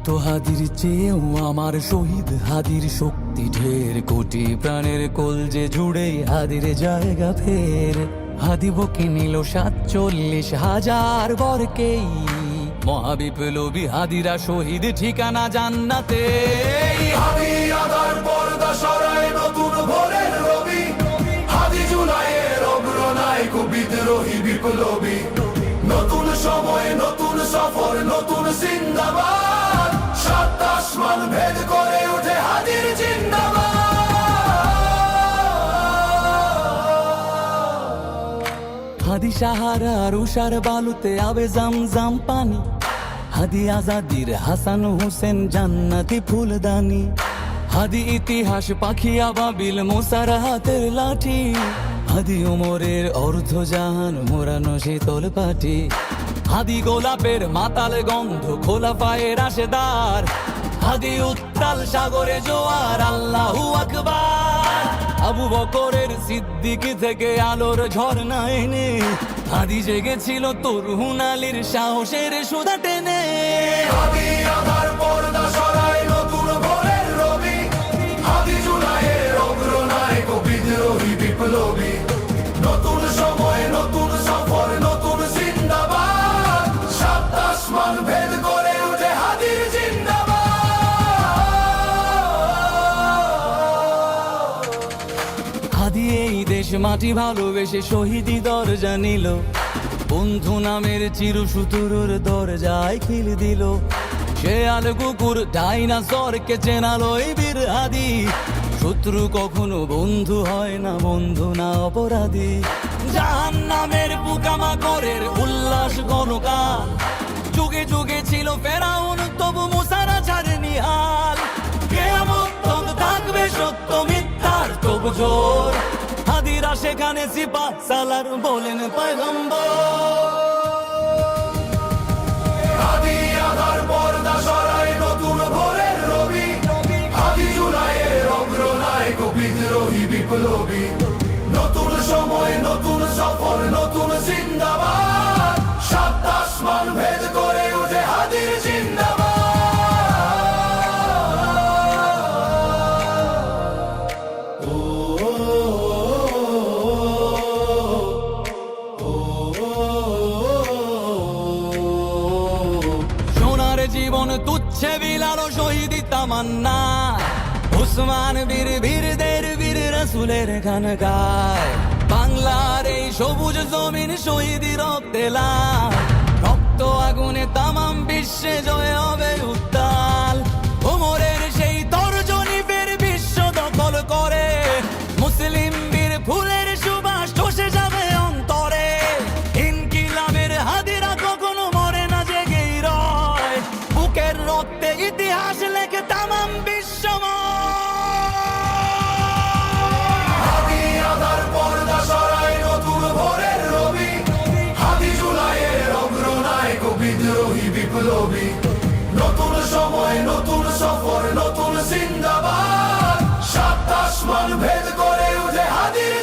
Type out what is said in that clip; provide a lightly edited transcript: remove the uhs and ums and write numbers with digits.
তো হাদির চেয়েও আমার শহীদ হাদির শক্তি ঢের, কোটি প্রাণের কলজে জুড়ে হাদির জায়গা ফের। হাদি বুকে নিল ৪৭,০০০ বরকেই, মহাবিপ্লবী হাদিরা শহীদ ঠিকানা জান্নাতে। হাদি আদার পর্দা সরায় নতুন ভোরের রবি, হাদি জুলাইয়ের অগ্রনায়ক বিদ্রোহী বিপ্লবী। নতুন সময় নতুন সফর নতুন জিন্দাবাদ, সাত আসমান ভেদ করে ওঠে হাদির জিন্দাবাদ। হাদি সাহারার উষার বালুতে আবে জামজাম পানি, হাদি আজাদির হাসান হোসেন জান্নাতি ফুলদানি। হাদি ইতিহাস পাখি আবাবিল মুসার হাতের লাঠি, হাদি ওমরের অর্ধজাহান মোরানো শীতল পাটি। হাদি গোলাপের মাতাল গন্ধ খোলাফায়ে রাশেদার, হাদি উত্তাল সাগরে জোয়ার আল্লাহু আকবার। আবু বকরের সিদ্দিক থেকে আলোর ঝর্ণা এনে, হাদি জেগেছিল তরুণ আলীর সাহসের সুধা টেনে। হাদি আধার পর্দা সরায় নতুন ভোরের রবি, হাদি জুলাইয়ের অগ্রনায়ক বিদ্রোহী বিপ্লবী। নতুন সময় নতুন সফর নতুন জিন্দাবাদ, সাত আসমান ভেদ করে ওঠে হাদির জিন্দাবাদ। হাদি এই দেশ মাটি ভালোবেসে শহীদি দরজা নিল, বন্ধু নামের চিরসুতুরুর দরজায় খিল দিল। সে আল কুকুর ডাইনাসরকে চেনালো এই বীর হাদি, শত্রু কখনো বন্ধু হয় না, বন্ধু না অপরাধী। জাহান্নামের পোকামাকড়ের উল্লাস গণকাল, যুগে যুগে ছিল ফেরাউন তবু মুসারা ছাড়েনি হাল। কিয়ামত তক থাকবে সত্য মিথ্যার তবু জোর, হাদিরা সেখানে সিপা সালার বলেন পয়গম্বর। হাদি আধার পর্দা সরায় নতুন ভোরের রবি, হাদি জুলাইয়ের অগ্রনায়ক বিদ্রোহী বিপ্লবী। নতুন সময় নতুন সফর নতুন জিন্দাবাদ, সাত আসমান ভেদ করে ওঠে হাদির জিন্দাবাদ। সোনার জীবন তুচ্ছে বিলালো শহীদি তামান্না, উসমান বীর বীরদের বীর রাসূলের গান গায়। বাংলার এই সবুজ জমিন শহীদি রক্তে লাল, রক্ত আগুনে তামাম বিশ্বে জয় হবে উত্তাল। ওমরের সেই তর্জনী ফের বিশ্ব দখল করে, মুসলিম বীর ফুলের সুবাস চষে যাবে অন্তরে। ইনকিলাবের হাদিরা কখনো মরে না, জেগেই রয়, বুকের রক্তে ইতিহাস লেখে তামাম হাদি আধার পর্দা সরায় নতুন ভোরের রবি, হাদি জুলাইয়ের অগ্রনায়ক বিদ্রোহী বিপ্লবী। নতুন সময় নতুন সফর নতুন জিন্দাবাদ, সাত আসমান ভেদ করে ওঠে হাদির